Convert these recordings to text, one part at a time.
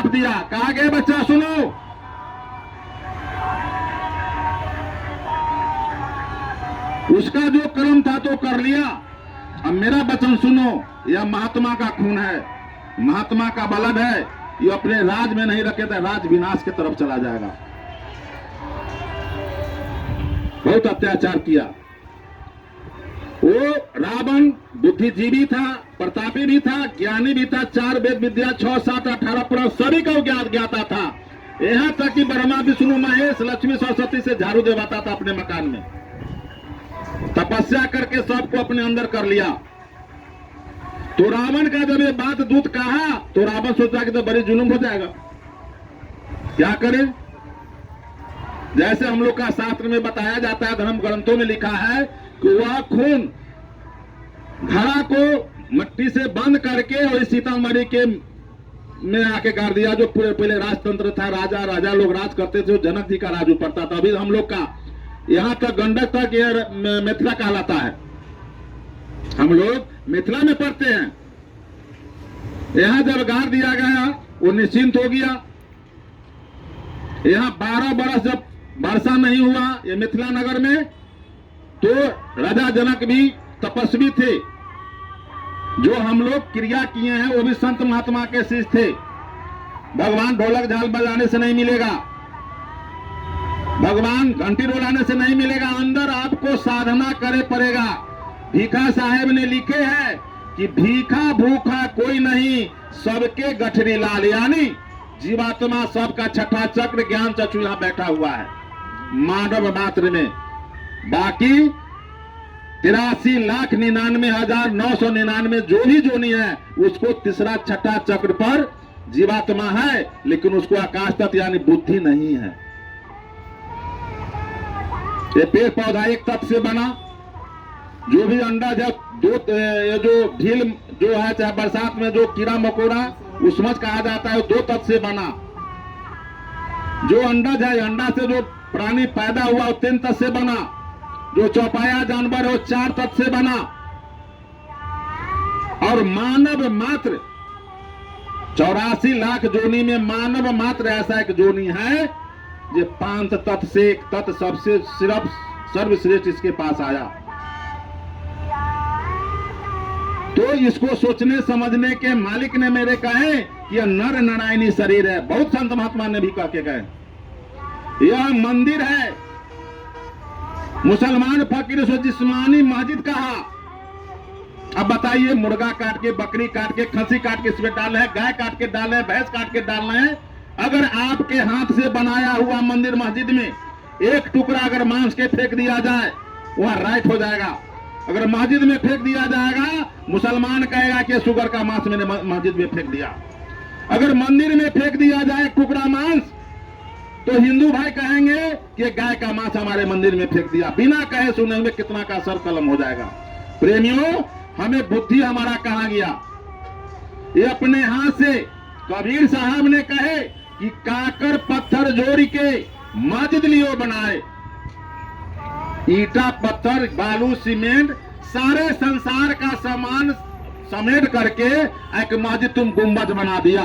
श्राप दिया, कहा गया बच्चा सुनो, उसका जो कर्म था तो कर लिया, अब मेरा वचन सुनो, यह महात्मा का खून है, महात्मा का बलद है, ये अपने राज में नहीं रखे तो राज विनाश की तरफ चला जाएगा। बहुत अत्याचार किया। वो रावण बुद्धिजीवी था, प्रतापी भी था, ज्ञानी भी था, 4 वेद विद्या 6 7 18 पुराण सभी को ज्ञाता था। यहाँ तक कि ब्रह्मा विष्णु महेश लक्ष्मी सरस्वती से झाड़ू देवाता था अपने मकान में, तपस्या करके सबको अपने अंदर कर लिया। तो रावण का जब ये बात दूत कहा तो रावण सोचा कि तो बड़ी जुल्म हो जाएगा, क्या करे। जैसे हम लोग का शास्त्र में बताया जाता है, धर्म ग्रंथों में लिखा है कि वह खून घड़ा को मट्टी से बंद करके और सीतामढ़ी के में आके गाड़ दिया। जो पहले राजतंत्र था, राजा लोग राज करते थे, जनक जी का राज पड़ता था। अभी हम लोग का यहाँ तक गंडक तक ये मिथिला कहलाता है, हम लोग मिथिला में पढ़ते हैं। यहाँ जब गाड़ दिया गया वो निश्चिंत हो गया। यहाँ 12 बरस जब वर्षा नहीं हुआ ये मिथिला नगर में, तो राजा जनक भी तपस्वी थे। जो हम लोग क्रिया किए हैं वो भी संत महात्मा के शिष्य थे। भगवान ढोलक झाल बजाने से नहीं मिलेगा, भगवान घंटी डोलाने से नहीं मिलेगा, अंदर आपको साधना करे पड़ेगा। भीखा साहेब ने लिखे है कि भीखा भूखा कोई नहीं, सबके गठरी लाल, यानी जीवात्मा सबका छठा चक्र ज्ञान चक्षु यहाँ बैठा हुआ है मानव मात्र में। बाकी 83,99,999 जो भी जोनी है उसको तीसरा छठा चक्र पर जीवात्मा है, लेकिन उसको आकाश तत्व यानी बुद्धि नहीं है। ये पेड़ पौधा एक तत्व से बना, जो भी अंडा जब ये जो ढील जो है, चाहे बरसात में जो कीड़ा मकोड़ा उसमच कहा जाता है, 2 तत्व से बना। जो अंडा है, अंडा से जो प्राणी पैदा हुआ वो 3 तत्व से बना। जो चौपाया जानवर है वो 4 तत्व से बना। और मानव मात्र 84 लाख जोनी में मानव मात्र ऐसा एक जोनी है जो 5 तत्व से एक तत्व सबसे सिर्फ सर्वश्रेष्ठ इसके पास आया। तो इसको सोचने समझने के मालिक ने मेरे कहे कि यह नर नारायणी शरीर है। बहुत संत महात्मा ने भी कह के कहे यह मंदिर है। मुसलमान फकीर से जिस्मानी मस्जिद कहा। अब बताइए, मुर्गा काट के, बकरी काट के, खसी काट के इसमें डाले हैं, गाय काट के डाले हैं, भैंस काट के डालना है। अगर आपके हाथ से बनाया हुआ मंदिर मस्जिद में एक टुकड़ा अगर मांस के फेंक दिया जाए वह राइट हो जाएगा। अगर मस्जिद में फेंक दिया जाएगा मुसलमान कहेगा कि शुगर का मांस मैंने मस्जिद में फेंक दिया। अगर मंदिर में फेंक दिया जाए टुकड़ा मांस तो हिंदू भाई कहेंगे कि गाय का मांस हमारे मंदिर में फेंक दिया। बिना कहे सुने हुए कितना का सर कलम हो जाएगा। प्रेमियों, हमें बुद्धि हमारा कहां गया। ये अपने हाथ से कबीर साहब ने कहे कि काकर पत्थर जोड़ के मस्जिद लियो बनाए। ईटा पत्थर बालू सीमेंट सारे संसार का सामान समेट करके एक मस्जिद तुम गुंबद बना दिया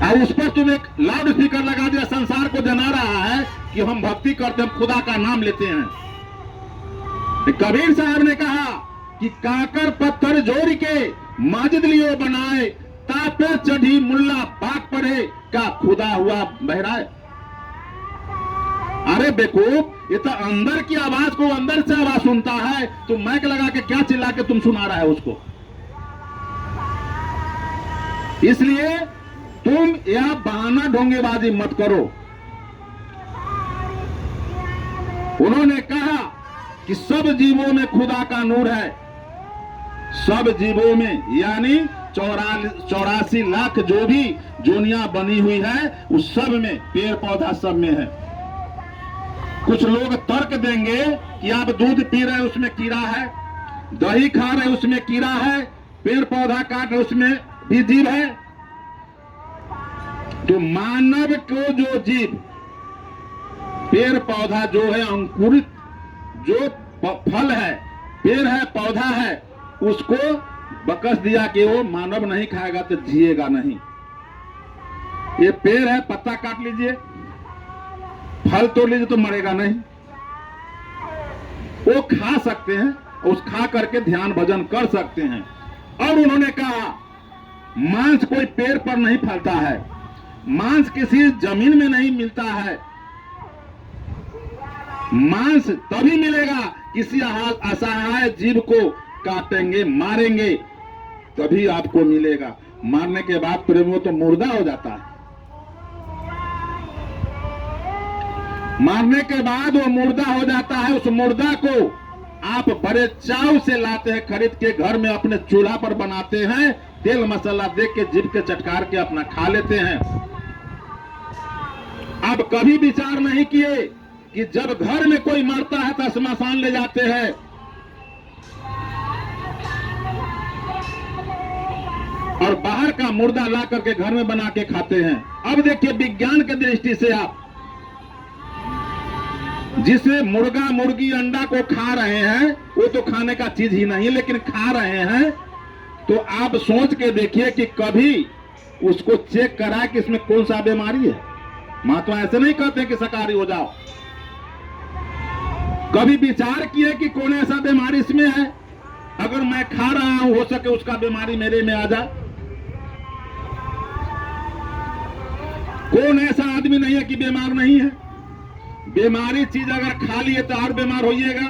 और उस पर तुम एक लाउड स्पीकर लगा दिया। संसार को जना रहा है कि हम भक्ति करते हैं, खुदा का नाम लेते हैं। कबीर साहब ने कहा कि काकर पत्थर जोड़ के मस्जिद लियो बनाए, तापे चढ़ी मुल्ला बात पढ़े, का खुदा हुआ बहरा। अरे बेवकूफ, ये तो अंदर की आवाज को अंदर से आवाज सुनता है, तो माइक लगा के क्या चिल्ला के तुम सुना रहा है उसको। इसलिए तुम यह बहाना ढोंगेबाजी मत करो। उन्होंने कहा कि सब जीवों में खुदा का नूर है, सब जीवों में, यानी 84 लाख जो भी जोनियां बनी हुई है उस सब में, पेड़ पौधा सब में है। कुछ लोग तर्क देंगे कि आप दूध पी रहे हैं उसमें कीड़ा है, दही खा रहे हैं उसमें कीड़ा है, पेड़ पौधा काट रहे उसमें भी जीव है। तो मानव को जो जीव, पेड़ पौधा जो है, अंकुरित जो फल है, पेड़ है, पौधा है, उसको बकस दिया कि वो मानव नहीं खाएगा तो जिएगा नहीं। ये पेड़ है, पत्ता काट लीजिए, फल तोड़ लीजिए तो मरेगा नहीं। वो खा सकते हैं, उस खा करके ध्यान भजन कर सकते हैं। और उन्होंने कहा मांस कोई पेड़ पर नहीं फलता है, मांस किसी जमीन में नहीं मिलता है, मांस तभी मिलेगा किसी असहाय जीव को काटेंगे, मारेंगे, तभी आपको मिलेगा। मारने के बाद प्रेमियों तो मुर्दा हो जाता है, मारने के बाद वो मुर्दा हो जाता है। उस मुर्दा को आप बड़े चाव से लाते हैं, खरीद के घर में अपने चूल्हा पर बनाते हैं, तेल मसाला दे के जीभ के चटकार के अपना खा लेते हैं। आप कभी विचार नहीं किए कि जब घर में कोई मरता है तो श्मशान ले जाते हैं, और बाहर का मुर्दा ला करके घर में बना के खाते हैं। अब देखिए विज्ञान की दृष्टि से आप जिसे मुर्गा मुर्गी अंडा को खा रहे हैं, वो तो खाने का चीज ही नहीं, लेकिन खा रहे हैं, तो आप सोच के देखिए कि कभी उसको चेक करा कि इसमें कौन सा बीमारी है। महात्मा ऐसे नहीं कहते कि शाकाहारी हो जाओ, कभी विचार किए कि कौन ऐसा बीमारी इसमें है, अगर मैं खा रहा हूं हो सके उसका बीमारी मेरे में आ जाए। कौन ऐसा आदमी नहीं है कि बीमार नहीं है। बीमारी चीज अगर खा लिए तो और बीमार होइएगा।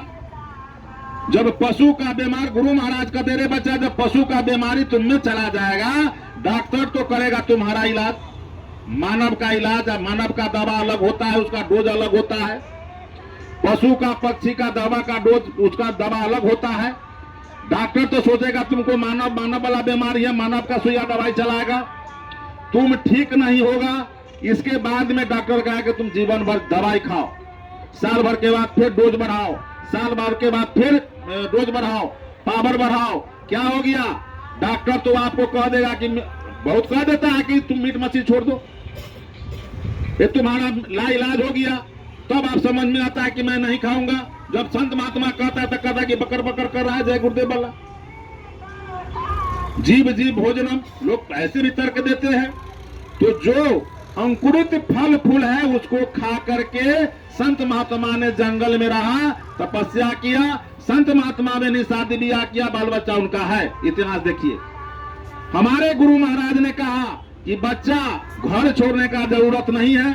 जब पशु का बीमार, गुरु महाराज का दे रहे बच्चा, जब पशु का बीमारी तुम में चला जाएगा, डॉक्टर तो करेगा तुम्हारा इलाज। मानव का इलाज, मानव का दवा अलग होता है, उसका डोज अलग होता है। पशु का, पक्षी का दवा का डोज, उसका दवा अलग होता है। डॉक्टर तो सोचेगा तुमको मानव वाला बीमारी है, मानव का सुइया दवाई चलाएगा, तुम ठीक नहीं होगा। इसके बाद में डॉक्टर कहा कि तुम जीवन भर दवाई खाओ, साल भर के बाद फिर डोज बढ़ाओ, साल भर के बाद फिर डोज बढ़ाओ, पावर बढ़ाओ। क्या हो गया? डॉक्टर तो आपको कह देगा कि बहुत कह देता है कि तुम मीट मछली छोड़ दो, ये तुम्हारा लाइलाज हो गया। तब आप समझ में आता है कि मैं नहीं खाऊंगा। जब संत महात्मा कहता है तो कहता है कि बकर बकर कर रहा है जय गुरुदेव वाला, जीव जीव भोजनम, लोग ऐसे भी तर्क देते हैं। तो जो अंकुरित फल फूल है उसको खा करके संत महात्मा ने जंगल में रहा, तपस्या किया, संत महात्मा ने शादी ब्याह किया, बाल बच्चा उनका है। इतिहास देखिए, हमारे गुरु महाराज ने कहा कि बच्चा घर छोड़ने का जरूरत नहीं है,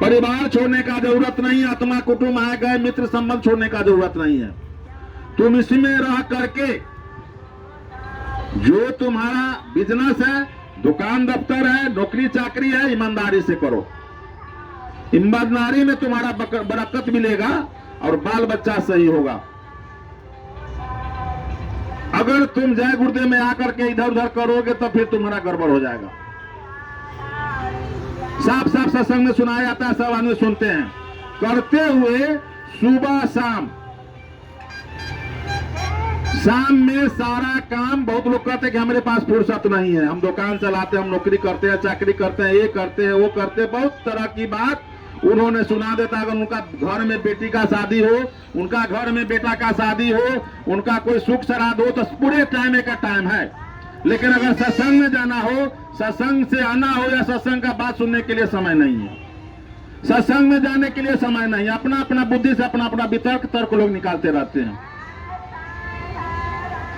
परिवार छोड़ने का जरूरत नहीं है, आत्मा कुटुंब आए गए मित्र संबंध छोड़ने का जरूरत नहीं है। तुम इसमें रह करके जो तुम्हारा बिजनेस है, दुकान दफ्तर है, नौकरी चाकरी है, ईमानदारी से करो। ईमानदारी में तुम्हारा बरकत मिलेगा और बाल बच्चा सही होगा। अगर तुम जय गुरुदेव में आकर के इधर उधर करोगे तो फिर तुम्हारा गड़बड़ हो जाएगा। साफ साफ सत्संग में सुनाया जाता है, सब आदमी सुनते हैं, करते हुए सुबह शाम में सारा काम। बहुत लोग कहते हैं कि हमारे पास फुर्सत नहीं है, हम दुकान चलाते हैं, हम नौकरी करते हैं, चाकरी करते हैं, ये करते हैं, वो करते हैं, बहुत तरह की बात उन्होंने सुना देता। अगर उनका घर में बेटी का शादी हो, उनका घर में बेटा का शादी हो, उनका कोई सुख श्राद्ध हो, तो पूरे टाइम का टाइम है। लेकिन अगर सत्संग में जाना हो, सत्संग से आना हो, या सत्संग का बात सुनने के लिए समय नहीं है, सत्संग में जाने के लिए समय नहीं है। अपना अपना बुद्धि से अपना अपना वितर्क तर्क लोग निकालते रहते हैं।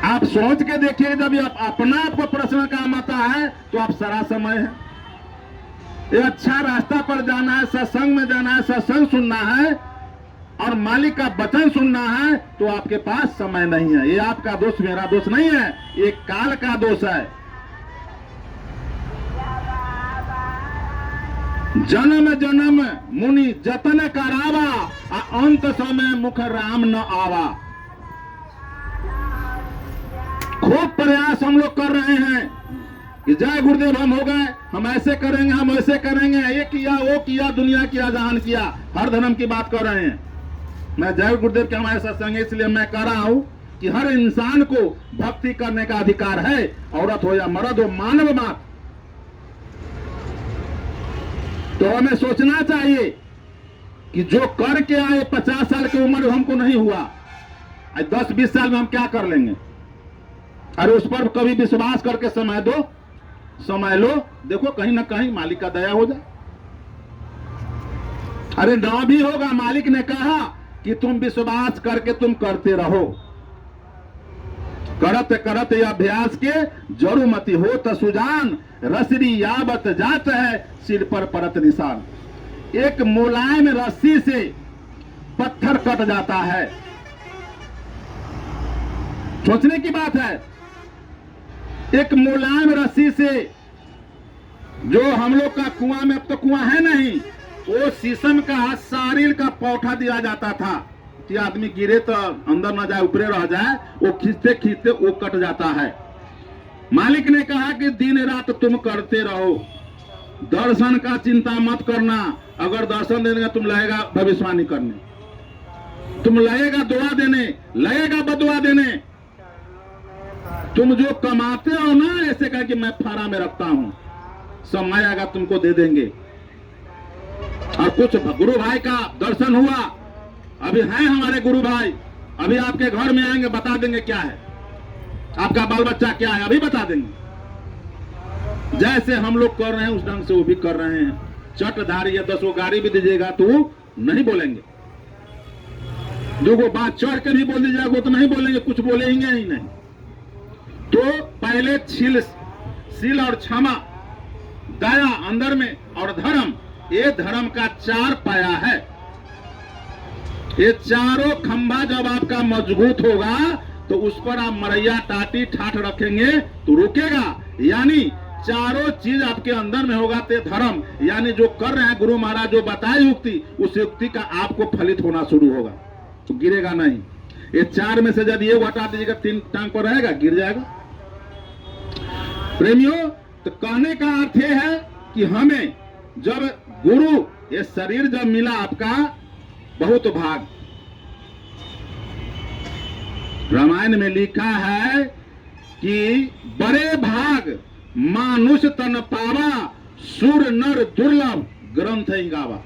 आप सोच के देखिए, जब आप अपना आपको प्रश्न काम आता है तो आप सारा समय है, ये अच्छा रास्ता पर जाना है, सत्संग में जाना है, सत्संग सुनना है और मालिक का वचन सुनना है, तो आपके पास समय नहीं है। ये आपका दोष, मेरा दोष नहीं है, ये काल का दोष है। जन्म जन्म मुनि जतन करावा, अंत समय मुख राम न आवा। खूब प्रयास हम लोग कर रहे हैं कि जय गुरुदेव हम हो गए, हम ऐसे करेंगे, हम ऐसे करेंगे, ये किया वो किया, दुनिया किया जहान किया, हर धर्म की बात कर रहे हैं। मैं जय गुरुदेव के हमारे सत्संग है, इसलिए मैं कह रहा हूं कि हर इंसान को भक्ति करने का अधिकार है, औरत हो या मर्द हो, मानव मात्र। तो हमें सोचना चाहिए कि जो करके आए 50 साल की उम्र हमको नहीं हुआ, 10-20 साल में हम क्या कर लेंगे। अरे उस पर कभी विश्वास करके समय दो। समय लो, देखो कहीं ना कहीं मालिक का दया हो जाए। अरे ना भी होगा, मालिक ने कहा कि तुम विश्वास करके तुम करते रहो, करत करत अभ्यास के जरू मति हो त सुजान, रसरी यावत जात है सिर पर परत निशान। एक मुलायम रस्सी से पत्थर कट जाता है, सोचने की बात है। एक मुलायम रस्सी से, जो हम लोग का कुआं में, अब तो कुआं है नहीं, वो शीशम का सारिल का पौठा दिया जाता था कि आदमी गिरे तो अंदर ना जाए, ऊपरे रह जाए, वो खींचते खींचते वो कट जाता है। मालिक ने कहा कि दिन रात तुम करते रहो, दर्शन का चिंता मत करना। अगर दर्शन देने का तुम लगेगा भविष्यवाणी करने, तुम लगेगा दुआ देने, लगेगा बदुआ देने। तुम जो कमाते हो ना, ऐसे कह कि मैं फारा में रखता हूं, समय आएगा तुमको दे देंगे। और कुछ गुरु भाई का दर्शन हुआ, अभी हैं हमारे गुरु भाई, अभी आपके घर में आएंगे, बता देंगे क्या है, आपका बाल बच्चा क्या है, अभी बता देंगे। जैसे हम लोग कर रहे हैं उस ढंग से वो भी कर रहे हैं। चटधारी या 10 गाड़ी भी दीजिएगा तो नहीं बोलेंगे, जो वो बात चढ़ के भी बोल दीजिएगा वो तो नहीं बोलेंगे, कुछ बोलेंगे ही नहीं। तो पहले शील और क्षमा, दया अंदर में, और धर्म, ये धर्म का 4 पाया है। ये चारों खंभा जब आपका मजबूत होगा तो उस पर आप मरैया टाटी ठाठ रखेंगे तो रुकेगा। यानी चारों चीज आपके अंदर में होगा तो धर्म, यानी जो कर रहे हैं गुरु महाराज जो बताए युक्ति, उस युक्ति का आपको फलित होना शुरू होगा, तो गिरेगा नहीं। ये 4 में से जब ये हटा दीजिएगा, 3 टांग पर रहेगा, गिर जाएगा। प्रेमियों, तो कहने का अर्थ ये है कि हमें जब गुरु, ये शरीर जब मिला आपका, बहुत भाग। रामायण में लिखा है कि बड़े भाग मानुष तन पावा, सुर नर दुर्लभ ग्रंथ ही गावा।